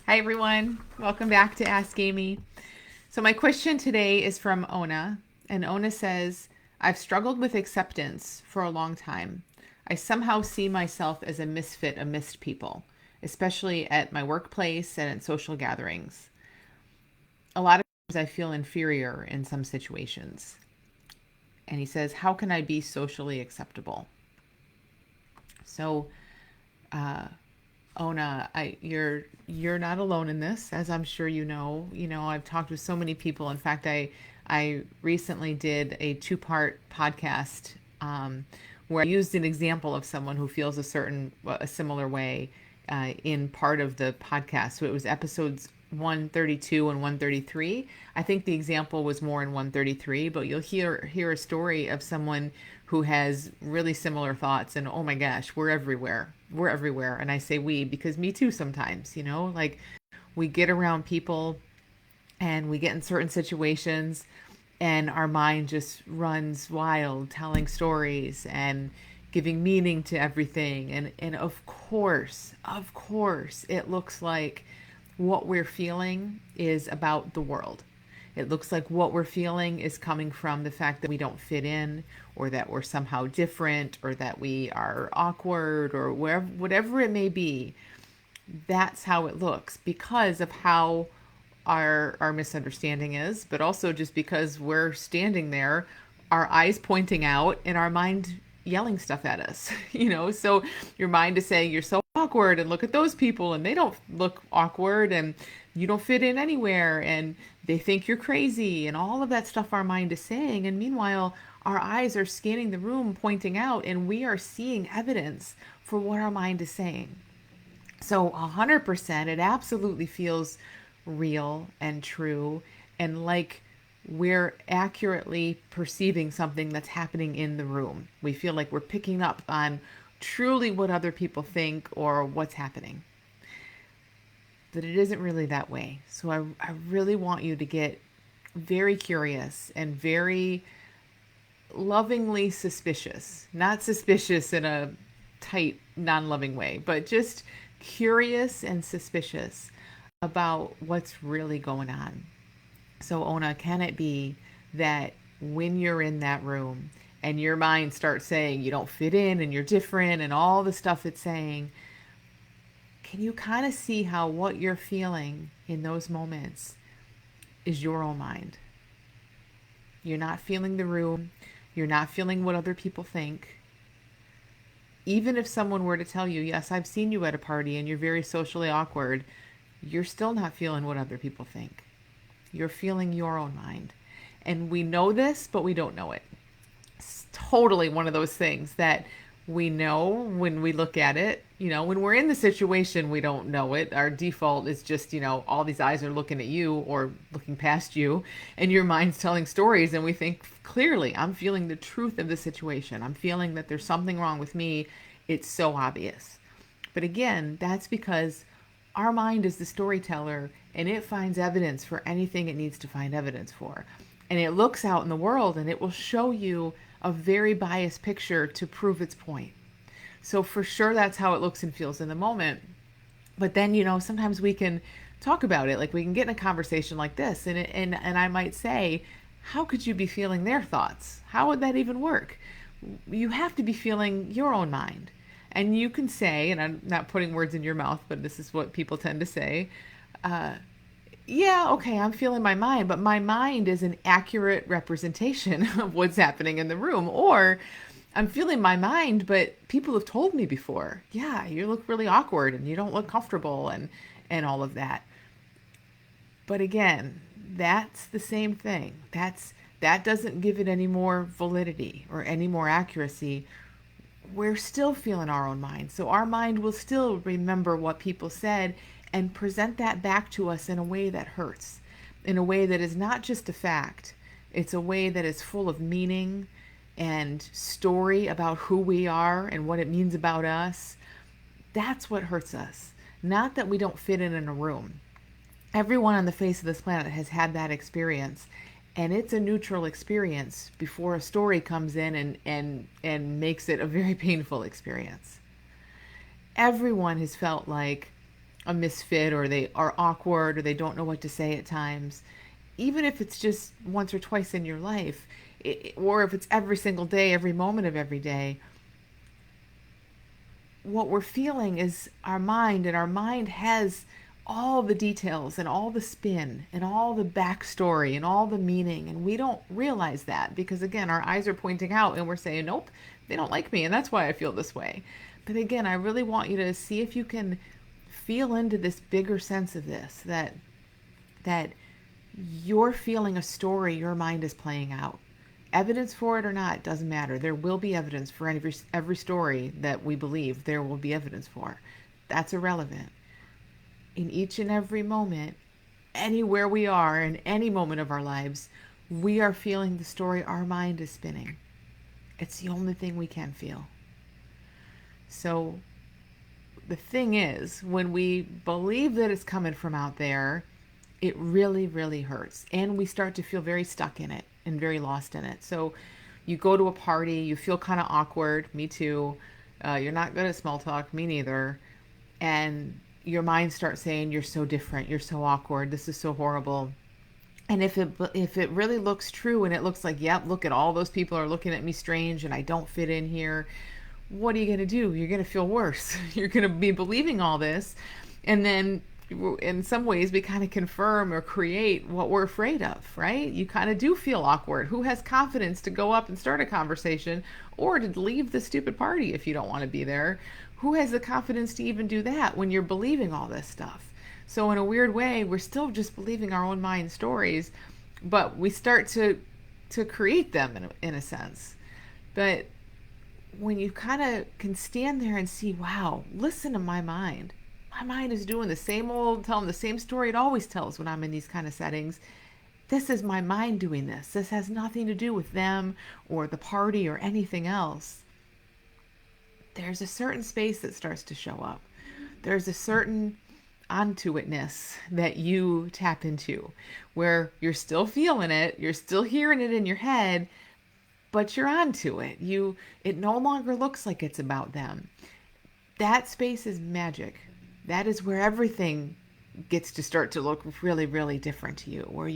Hi, everyone. Welcome back to Ask Amy. So, my question today is from Onah. And Onah says, I've struggled with acceptance for a long time. I somehow see myself as a misfit amidst people, especially at my workplace and at social gatherings. A lot of times I feel inferior in some situations. And he says, how can I be socially acceptable? So, uh, Ona, you're not alone in this, as I'm sure you know. I've talked with so many people. In fact, I recently did a two-part podcast where I used an example of someone who feels a similar way in part of the podcast. So it was episodes 132 and 133. I think the example was more in 133, but you'll hear a story of someone who has really similar thoughts. And oh my gosh, we're everywhere. We're everywhere. And I say we because me too sometimes, like we get around people and we get in certain situations and our mind just runs wild telling stories and giving meaning to everything. And of course it looks like what we're feeling is about the world. It looks like what we're feeling is coming from the fact that we don't fit in, or that we're somehow different, or that we are awkward, or whatever it may be. That's how it looks because of how our misunderstanding is, but also just because we're standing there, our eyes pointing out and our mind yelling stuff at us. So your mind is saying you're so awkward and look at those people and they don't look awkward and you don't fit in anywhere and they think you're crazy and all of that stuff our mind is saying. And meanwhile, our eyes are scanning the room pointing out and we are seeing evidence for what our mind is saying. So 100%, it absolutely feels real and true and like we're accurately perceiving something that's happening in the room. We feel like we're picking up on truly what other people think or what's happening. But it isn't really that way. So I really want you to get very curious and very lovingly suspicious. Not suspicious in a tight, non loving way, but just curious and suspicious about what's really going on. So, Ona, can it be that when you're in that room and your mind starts saying you don't fit in and you're different and all the stuff it's saying, can you kind of see how what you're feeling in those moments is your own mind? You're not feeling the room, you're not feeling what other people think. Even if someone were to tell you, yes, I've seen you at a party and you're very socially awkward, you're still not feeling what other people think. You're feeling your own mind. And we know this, but we don't know it. It's totally one of those things that we know when we look at it. When we're in the situation, we don't know it. Our default is just, all these eyes are looking at you or looking past you, and your mind's telling stories. And we think, clearly, I'm feeling the truth of the situation. I'm feeling that there's something wrong with me. It's so obvious. But again, that's because our mind is the storyteller and it finds evidence for anything it needs to find evidence for. And it looks out in the world and it will show you a very biased picture to prove its point. So, for sure, that's how it looks and feels in the moment. But then, sometimes we can talk about it. Like we can get in a conversation like this, and I might say, how could you be feeling their thoughts? How would that even work? You have to be feeling your own mind. And you can say, and I'm not putting words in your mouth, but this is what people tend to say, uh, yeah, okay, I'm feeling my mind, but my mind is an accurate representation of what's happening in the room. Or I'm feeling my mind, but people have told me before, yeah, you look really awkward and you don't look comfortable and all of that. But again, that's the same thing. That doesn't give it any more validity or any more accuracy. We're still feeling our own mind. So our mind will still remember what people said and present that back to us in a way that hurts, in a way that is not just a fact. It's a way that is full of meaning and story about who we are and what it means about us. That's what hurts us. Not that we don't fit in a room. Everyone on the face of this planet has had that experience. And it's a neutral experience before a story comes in and makes it a very painful experience. Everyone has felt like a misfit, or they are awkward, or they don't know what to say at times, even if it's just once or twice in your life, or if it's every single day, every moment of every day, what we're feeling is our mind, and our mind has all the details and all the spin and all the backstory and all the meaning. And we don't realize that because, again, our eyes are pointing out and we're saying, nope, they don't like me. And that's why I feel this way. But again, I really want you to see if you can feel into this bigger sense of this, that you're feeling a story your mind is playing out. Evidence for it or not doesn't matter. There will be evidence for every story that we believe there will be evidence for. That's irrelevant. In each and every moment, anywhere we are, in any moment of our lives, we are feeling the story our mind is spinning. It's the only thing we can feel. So the thing is, when we believe that it's coming from out there, it really, really hurts. And we start to feel very stuck in it and very lost in it. So you go to a party, you feel kind of awkward. Me too. You're not good at small talk. Me neither. And your mind starts saying, you're so different. You're so awkward. This is so horrible. And if it really looks true, and it looks like, yep, look at all those people are looking at me strange and I don't fit in here, what are you going to do? You're going to feel worse. You're going to be believing all this. And then in some ways we kind of confirm or create what we're afraid of, right? You kind of do feel awkward. Who has confidence to go up and start a conversation or to leave the stupid party if you don't want to be there? Who has the confidence to even do that when you're believing all this stuff? So in a weird way, we're still just believing our own mind stories, but we start to create them in a sense. But when you kind of can stand there and see, wow, listen to my mind. My mind is doing the same old, telling the same story it always tells when I'm in these kind of settings. This is my mind doing this. This has nothing to do with them or the party or anything else. There's a certain space that starts to show up. There's a certain onto itness that you tap into where you're still feeling it, you're still hearing it in your head, but you're onto it. It no longer looks like it's about them. That space is magic. That is where everything gets to start to look really, really different to you, where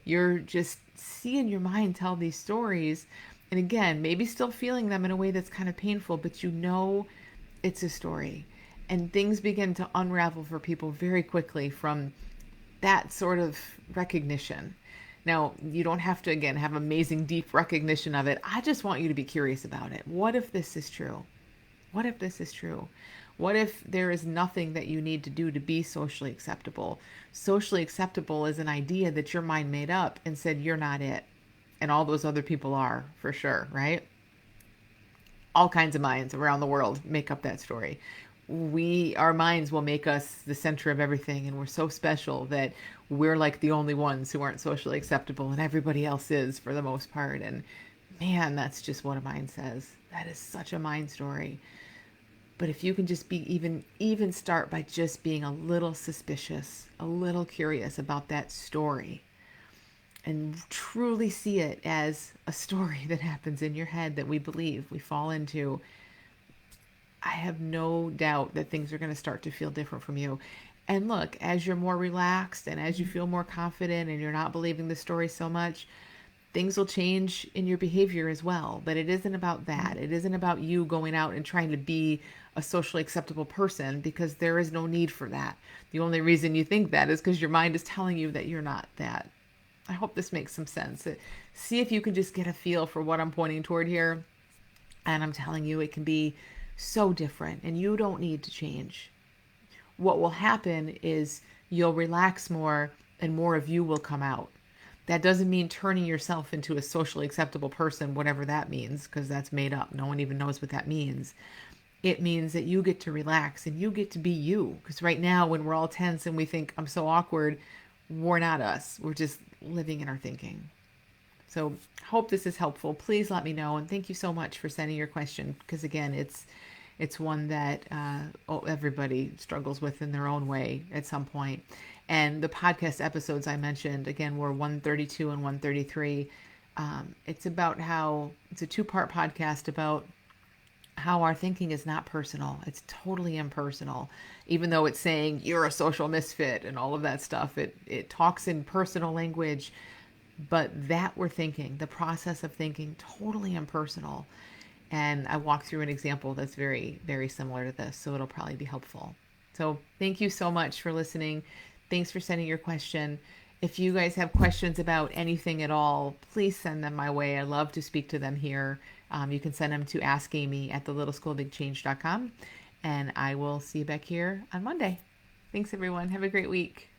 you're just seeing your mind tell these stories. And again, maybe still feeling them in a way that's kind of painful, but you know it's a story. And things begin to unravel for people very quickly from that sort of recognition. Now, you don't have to, again, have amazing deep recognition of it. I just want you to be curious about it. What if this is true? What if this is true? What if there is nothing that you need to do to be socially acceptable? Socially acceptable is an idea that your mind made up and said you're not it. And all those other people are, for sure, right? All kinds of minds around the world make up that story. Our minds will make us the center of everything, and we're so special that we're like the only ones who aren't socially acceptable, and everybody else is for the most part. And man, that's just what a mind says. That is such a mind story. But if you can just be even start by just being a little suspicious, a little curious about that story, and truly see it as a story that happens in your head that we believe, we fall into, I have no doubt that things are going to start to feel different from you. And look, as you're more relaxed and as you feel more confident and you're not believing the story so much, things will change in your behavior as well. But it isn't about that. It isn't about you going out and trying to be a socially acceptable person, because there is no need for that. The only reason you think that is because your mind is telling you that you're not that. I hope this makes some sense. See if you can just get a feel for what I'm pointing toward here. And I'm telling you, it can be so different, and you don't need to change. What will happen is you'll relax more and more of you will come out. That doesn't mean turning yourself into a socially acceptable person, whatever that means, because that's made up. No one even knows what that means. It means that you get to relax and you get to be you. Because right now, when we're all tense and we think, I'm so awkward, we're not us. We're just living in our thinking. So hope this is helpful. Please let me know. And thank you so much for sending your question. Because again, it's one that everybody struggles with in their own way at some point. And the podcast episodes I mentioned, again, were 132 and 133. It's about how it's a 2-part podcast about how our thinking is not personal. It's totally impersonal. Even though it's saying you're a social misfit and all of that stuff, it talks in personal language, but that we're thinking, the process of thinking, totally impersonal. And I walked through an example that's very, very similar to this, so it'll probably be helpful. So thank you so much for listening. Thanks for sending your question. If you guys have questions about anything at all, please send them my way. I love to speak to them here. You can send them to askamy@thelittleschoolbigchange.com. And I will see you back here on Monday. Thanks, everyone. Have a great week.